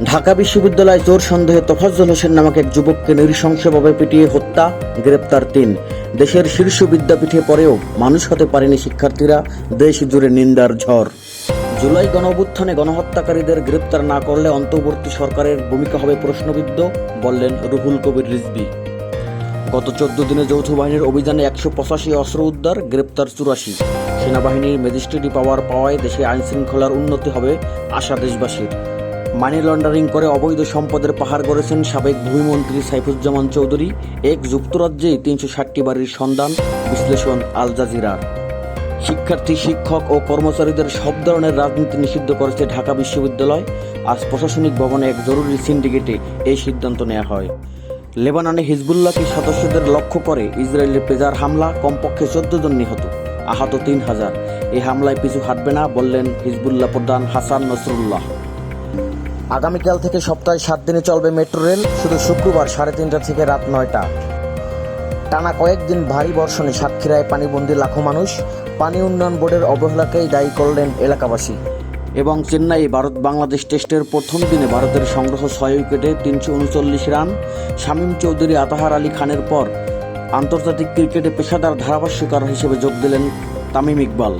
ঢাকা বিশ্ববিদ্যালয় চোর সন্দেহে তোফাজ্জল হোসেন নামক এক যুবককে নৃশংসভাবে পিটিয়ে হত্যা, গ্রেপ্তার ৩। দেশের শীর্ষ বিদ্যাপীঠে পড়েও মানুষ হতে পারেনি শিক্ষার্থীরা, দেশ জুড়ে নিন্দার ঝড়। জুলাই গণঅভ্যুত্থানে গণহত্যাকারীদের গ্রেপ্তার না করলে অন্তর্বর্তী সরকারের ভূমিকা হবে প্রশ্নবিদ্ধ, বললেন রুহুল কবির রিজভী। গত 14 দিনে যৌথ বাহিনীর অভিযানে 185 অস্ত্র উদ্ধার, গ্রেপ্তার 84। সেনাবাহিনীর ম্যাজিস্ট্রেটি পাওয়ার পাওয়ায় দেশে আইনশৃঙ্খলার উন্নতি হবে আশা দেশবাসীর। মানি লন্ডারিং করে অবৈধ সম্পদের পাহাড় গড়েছেন সাবেক ভূমিমন্ত্রী সাইফুজ্জামান চৌধুরী। যুক্তরাজ্যেই 360টি বাড়ির সন্ধান, বিশ্লেষণ আল জাজিরার। শিক্ষার্থী, শিক্ষক ও কর্মচারীদের সব ধরনের রাজনীতি নিষিদ্ধ করেছে ঢাকা বিশ্ববিদ্যালয়। আজ প্রশাসনিক ভবনে এক জরুরি সিন্ডিকেটে এই সিদ্ধান্ত নেওয়া হয়। লেবাননে হিজবুল্লাহকে সদস্যদের লক্ষ্য করে ইসরায়েলের পেজার হামলা, কমপক্ষে 14 জন নিহত, আহত 3000। এই হামলায় পিছু হাঁটবে না, বললেন হিজবুল্লাহ প্রধান হাসান নসরুল্লাহ। আগামীকাল থেকে সপ্তাহে 7 দিনে চলবে মেট্রো রেল, শুধু শুক্রবার 3:30 থেকে রাত 9টা। টানা কয়েকদিন ভারী বর্ষণে সাতক্ষীরায় পানিবন্দী লাখো মানুষ, পানি উন্নয়ন বোর্ডের অবহেলাকেই দায়ী করলেন এলাকাবাসী। এবং চেন্নাই ভারত বাংলাদেশ টেস্টের প্রথম দিনে ভারতের সংগ্রহ 6 উইকেটে 339 রান। শামীম চৌধুরী, আতাহার আলী খানের পর আন্তর্জাতিক ক্রিকেটে পেশাদার ধারাভাষ্যকার হিসেবে যোগ দিলেন তামিম ইকবাল।